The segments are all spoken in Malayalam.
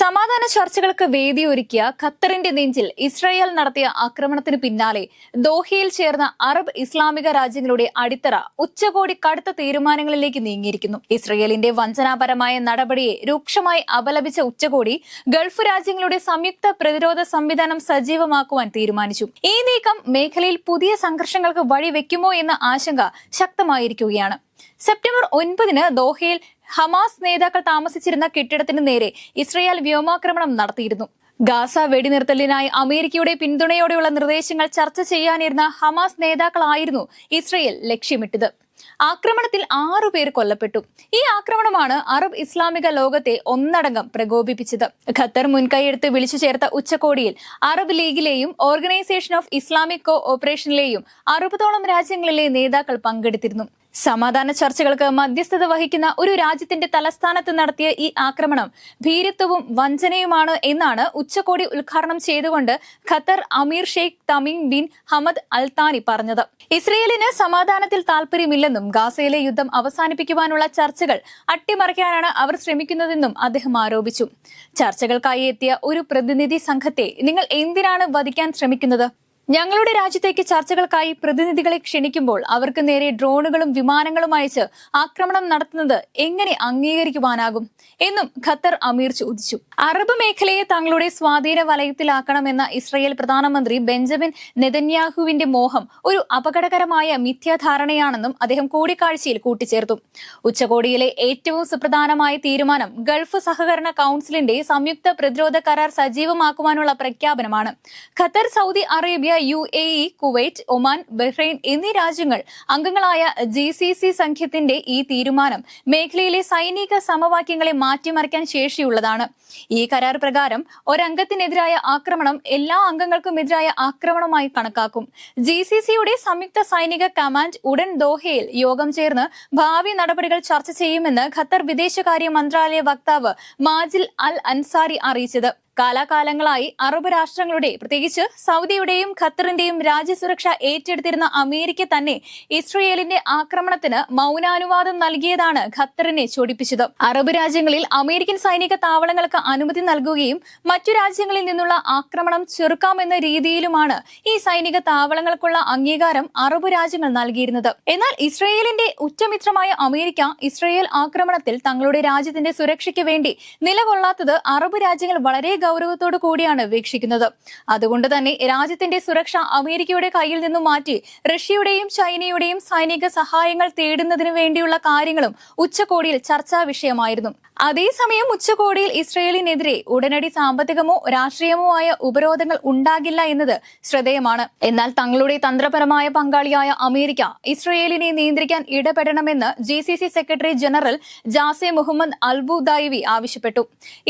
സമാധാന ചർച്ചകൾക്ക് വേദിയൊരുക്കിയ ഖത്തറിന്റെ നെഞ്ചിൽ ഇസ്രായേൽ നടത്തിയ ആക്രമണത്തിന് പിന്നാലെ ദോഹയിൽ ചേർന്ന അറബ് ഇസ്ലാമിക രാജ്യങ്ങളുടെ അടിത്തറ ഉച്ചകോടി കടുത്ത തീരുമാനങ്ങളിലേക്ക് നീങ്ങിയിരിക്കുന്നു. ഇസ്രായേലിന്റെ വഞ്ചനാപരമായ നടപടിയെ രൂക്ഷമായി അപലപിച്ച ഉച്ചകോടി ഗൾഫ് രാജ്യങ്ങളുടെ സംയുക്ത പ്രതിരോധ സംവിധാനം സജീവമാക്കുവാൻ തീരുമാനിച്ചു. ഈ നീക്കം മേഖലയിൽ പുതിയ സംഘർഷങ്ങൾക്ക് വഴിവെക്കുമോ എന്ന ആശങ്ക ശക്തമായിരിക്കുകയാണ്. സെപ്റ്റംബർ 9-ന് ദോഹയിൽ ഹമാസ് നേതാക്കൾ താമസിച്ചിരുന്ന കെട്ടിടത്തിന് നേരെ ഇസ്രായേൽ വ്യോമാക്രമണം നടത്തിയിരുന്നു. ഗാസ വെടിനിർത്തലിനായി അമേരിക്കയുടെ പിന്തുണയോടെയുള്ള നിർദ്ദേശങ്ങൾ ചർച്ച ചെയ്യാനിരുന്ന ഹമാസ് നേതാക്കളായിരുന്നു ഇസ്രായേൽ ലക്ഷ്യമിട്ടത്. ആക്രമണത്തിൽ 6 പേർ കൊല്ലപ്പെട്ടു. ഈ ആക്രമണമാണ് അറബ് ഇസ്ലാമിക ലോകത്തെ ഒന്നടങ്കം പ്രകോപിപ്പിച്ചത്. ഖത്തർ മുൻകൈയെടുത്ത് വിളിച്ചു ചേർത്ത ഉച്ചകോടിയിൽ അറബ് ലീഗിലെയും ഓർഗനൈസേഷൻ ഓഫ് ഇസ്ലാമിക് കോ ഓപ്പറേഷനിലെയും 60ഓളം രാജ്യങ്ങളിലെ നേതാക്കൾ പങ്കെടുത്തിരുന്നു. സമാധാന ചർച്ചകൾക്ക് മധ്യസ്ഥത വഹിക്കുന്ന ഒരു രാജ്യത്തിന്റെ തലസ്ഥാനത്ത് നടത്തിയ ഈ ആക്രമണം ഭീരുത്വവും വഞ്ചനയുമാണ് എന്നാണ് ഉച്ചകോടി ഉദ്ഘാടനം ചെയ്തുകൊണ്ട് ഖത്തർ അമീർ Sheikh Tamim bin Hamad Al താനി പറഞ്ഞത്. ഇസ്രയേലിന് സമാധാനത്തിൽ താൽപര്യമില്ലെന്നും ഗാസയിലെ യുദ്ധം അവസാനിപ്പിക്കുവാനുള്ള ചർച്ചകൾ അട്ടിമറിക്കാനാണ് അവർ ശ്രമിക്കുന്നതെന്നും അദ്ദേഹം ആരോപിച്ചു. ചർച്ചകൾക്കായി എത്തിയ ഒരു പ്രതിനിധി സംഘത്തെ നിങ്ങൾ എന്തിനാണ് വധിക്കാൻ ശ്രമിക്കുന്നത്? ഞങ്ങളുടെ രാജ്യത്തേക്ക് ചർച്ചകൾക്കായി പ്രതിനിധികളെ ക്ഷണിക്കുമ്പോൾ അവർക്ക് നേരെ ഡ്രോണുകളും വിമാനങ്ങളും അയച്ച് ആക്രമണം നടത്തുന്നത് എങ്ങനെ അംഗീകരിക്കുവാനാകും എന്നും ഖത്തർ അമീർ ചോദിച്ചു. അറബ് മേഖലയെ തങ്ങളുടെ സ്വാധീന വലയത്തിലാക്കണമെന്ന ഇസ്രായേൽ പ്രധാനമന്ത്രി ബെഞ്ചമിൻ നെതന്യാഹുവിന്റെ മോഹം ഒരു അപകടകരമായ മിഥ്യാധാരണയാണെന്നും അദ്ദേഹം കൂടിക്കാഴ്ചയിൽ കൂട്ടിച്ചേർത്തു. ഉച്ചകോടിയിലെ ഏറ്റവും സുപ്രധാനമായ തീരുമാനം ഗൾഫ് സഹകരണ കൌൺസിലിന്റെ സംയുക്ത പ്രതിരോധ കരാർ സജീവമാക്കുവാനുള്ള പ്രഖ്യാപനമാണ്. Qatar, Saudi Arabia, UAE, Kuwait, Oman, Bahrain എന്നീ രാജ്യങ്ങൾ അംഗങ്ങളായ GCC സഖ്യത്തിന്റെ ഈ തീരുമാനം മേഖലയിലെ സൈനിക സമവാക്യങ്ങളെ മാറ്റിമറിക്കാൻ ശേഷിയുള്ളതാണ്. ഈ കരാർ പ്രകാരം ഒരംഗത്തിനെതിരായ ആക്രമണം എല്ലാ അംഗങ്ങൾക്കും എതിരായ ആക്രമണമായി കണക്കാക്കും. GCCയുടെ സംയുക്ത സൈനിക കമാൻഡ് ഉടൻ ദോഹയിൽ യോഗം ചേർന്ന് ഭാവി നടപടികൾ ചർച്ച ചെയ്യുമെന്ന് ഖത്തർ വിദേശകാര്യ മന്ത്രാലയ വക്താവ് മാജിൽ അൽ അൻസാരി അറിയിച്ചത്. കാലാകാലങ്ങളായി അറബ് രാഷ്ട്രങ്ങളുടെ, പ്രത്യേകിച്ച് സൗദിയുടെയും ഖത്തറിന്റെയും രാജ്യസുരക്ഷ ഏറ്റെടുത്തിരുന്ന അമേരിക്ക തന്നെ ഇസ്രയേലിന്റെ ആക്രമണത്തിന് മൗനാനുവാദം നൽകിയതാണ് ഖത്തറിനെ ചൊടിപ്പിച്ചത്. അറബ് രാജ്യങ്ങളിൽ അമേരിക്കൻ സൈനിക താവളങ്ങൾക്ക് അനുമതി നൽകുകയും മറ്റു രാജ്യങ്ങളിൽ നിന്നുള്ള ആക്രമണം ചെറുക്കാമെന്ന രീതിയിലുമാണ് ഈ സൈനിക താവളങ്ങൾക്കുള്ള അംഗീകാരം അറബ് രാജ്യങ്ങൾ നൽകിയിരുന്നത്. എന്നാൽ ഇസ്രയേലിന്റെ ഉറ്റമിത്രമായ അമേരിക്ക ഇസ്രയേൽ ആക്രമണത്തിൽ തങ്ങളുടെ രാജ്യത്തിന്റെ സുരക്ഷയ്ക്ക് വേണ്ടി നിലകൊള്ളാത്തത് അറബ് രാജ്യങ്ങൾ വളരെ ഗൗരവത്തോടു കൂടിയാണ് വീക്ഷിക്കുന്നത്. അതുകൊണ്ട് തന്നെ രാജ്യത്തിന്റെ സുരക്ഷ അമേരിക്കയുടെ കയ്യിൽ നിന്നും മാറ്റി റഷ്യയുടെയും ചൈനയുടെയും സൈനിക സഹായങ്ങൾ തേടുന്നതിനു വേണ്ടിയുള്ള കാര്യങ്ങളും ഉച്ചകോടിയിൽ ചർച്ചാ വിഷയമായിരുന്നു. അതേസമയം ഉച്ചകോടിയിൽ ഇസ്രയേലിനെതിരെ ഉടനടി സാമ്പത്തികമോ രാഷ്ട്രീയമോ ആയ ഉപരോധങ്ങൾ ഉണ്ടാകില്ല എന്നത് ശ്രദ്ധേയമാണ്. എന്നാൽ തങ്ങളുടെ തന്ത്രപരമായ പങ്കാളിയായ അമേരിക്ക ഇസ്രയേലിനെ നിയന്ത്രിക്കാൻ ഇടപെടണമെന്ന് GCC സെക്രട്ടറി ജനറൽ ജാസെ മുഹമ്മദ് അൽബുദായിവി ആവശ്യപ്പെട്ടു.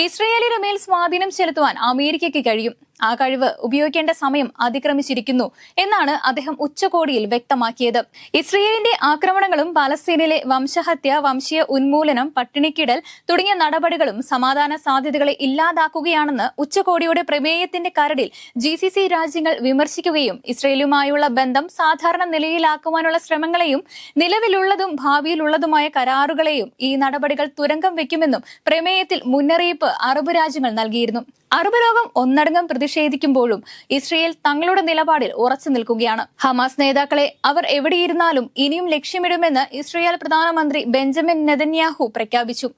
ഇസ്രയേലിന് മേൽ സ്വാധീനം ചെലുത്തുവാൻ അമേരിക്കയ്ക്ക് കഴിയും. ആ കഴിവ് ഉപയോഗിക്കേണ്ട സമയം അതിക്രമിച്ചിരിക്കുന്നു എന്നാണ് അദ്ദേഹം ഉച്ചകോടിയിൽ വ്യക്തമാക്കിയത്. ഇസ്രയേലിന്റെ ആക്രമണങ്ങളും പാലസ്തീനിലെ വംശഹത്യ, വംശീയ ഉന്മൂലനം, പട്ടിണിക്കിടൽ തുടങ്ങിയ നടപടികളും സമാധാന സാധ്യതകളെ ഇല്ലാതാക്കുകയാണെന്ന് ഉച്ചകോടിയുടെ പ്രമേയത്തിന്റെ കരടിൽ GCC രാജ്യങ്ങൾ വിമർശിക്കുകയും ഇസ്രയേലുമായുള്ള ബന്ധം സാധാരണ നിലയിലാക്കുവാനുള്ള ശ്രമങ്ങളെയും നിലവിലുള്ളതും ഭാവിയിലുള്ളതുമായ കരാറുകളെയും ഈ നടപടികൾ തുരങ്കം വെക്കുമെന്നും പ്രമേയത്തിൽ മുന്നറിയിപ്പ് അറബ് രാജ്യങ്ങൾ നൽകിയിരുന്നു. അറബ് ലോകം ഒന്നടങ്കം പ്രതിഷേധിക്കുമ്പോഴും ഇസ്രയേൽ തങ്ങളുടെ നിലപാടിൽ ഉറച്ചു നിൽക്കുകയാണ്. ഹമാസ് നേതാക്കളെ അവർ എവിടെയിരുന്നാലും ഇനിയും ലക്ഷ്യമിടുമെന്ന് ഇസ്രയേൽ പ്രധാനമന്ത്രി ബെഞ്ചമിൻ നെതന്യാഹു പ്രഖ്യാപിച്ചു.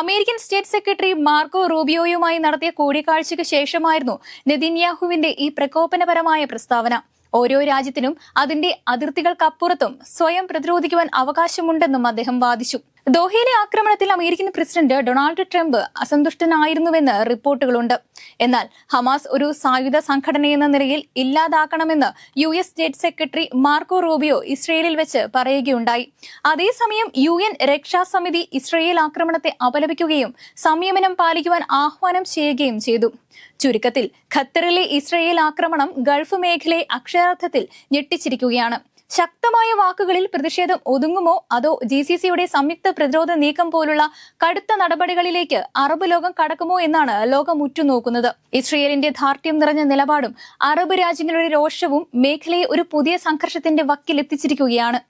അമേരിക്കൻ സ്റ്റേറ്റ് സെക്രട്ടറി മാർക്കോ റൂബിയോയുമായി നടത്തിയ കൂടിക്കാഴ്ചയ്ക്ക് ശേഷമായിരുന്നു നെതന്യാഹുവിന്റെ ഈ പ്രകോപനപരമായ പ്രസ്താവന. ഓരോ രാജ്യത്തിനും അതിന്റെ അതിർത്തികൾക്കപ്പുറത്തും സ്വയം പ്രതിരോധിക്കുവാൻ അവകാശമുണ്ടെന്നും അദ്ദേഹം വാദിച്ചു. ദോഹയിലെ ആക്രമണത്തിൽ അമേരിക്കൻ പ്രസിഡന്റ് ഡൊണാൾഡ് ട്രംപ് അസന്തുഷ്ടനായിരുന്നുവെന്ന് റിപ്പോർട്ടുകളുണ്ട്. എന്നാൽ ഹമാസ് ഒരു സായുധ സംഘടനയെന്ന നിലയിൽ ഇല്ലാതാക്കണമെന്ന് US state secretary Marco Rubio ഇസ്രയേലിൽ വെച്ച് പറയുകയുണ്ടായി. അതേസമയം UN രക്ഷാസമിതി ഇസ്രയേൽ ആക്രമണത്തെ അപലപിക്കുകയും സംയമനം പാലിക്കുവാൻ ആഹ്വാനം ചെയ്യുകയും ചെയ്തു. ചുരുക്കത്തിൽ ഖത്തറിലെ ഇസ്രയേൽ ആക്രമണം ഗൾഫ് മേഖലയെ അക്ഷരാർത്ഥത്തിൽ ഞെട്ടിച്ചിരിക്കുകയാണ്. ശക്തമായ വാക്കുകളിൽ പ്രതിഷേധം ഒതുങ്ങുമോ അതോ GCCയുടെ സംയുക്ത പ്രതിരോധ നീക്കം പോലുള്ള കടുത്ത നടപടികളിലേക്ക് അറബ് ലോകം കടക്കുമോ എന്നാണ് ലോകം ഉറ്റുനോക്കുന്നത്. ഇസ്രയേലിന്റെ ധാർഷ്ട്യം നിറഞ്ഞ നിലപാടും അറബ് രാജ്യങ്ങളുടെ രോഷവും മേഖലയെ ഒരു പുതിയ സംഘർഷത്തിന്റെ വക്കിലെത്തിച്ചിരിക്കുകയാണ്.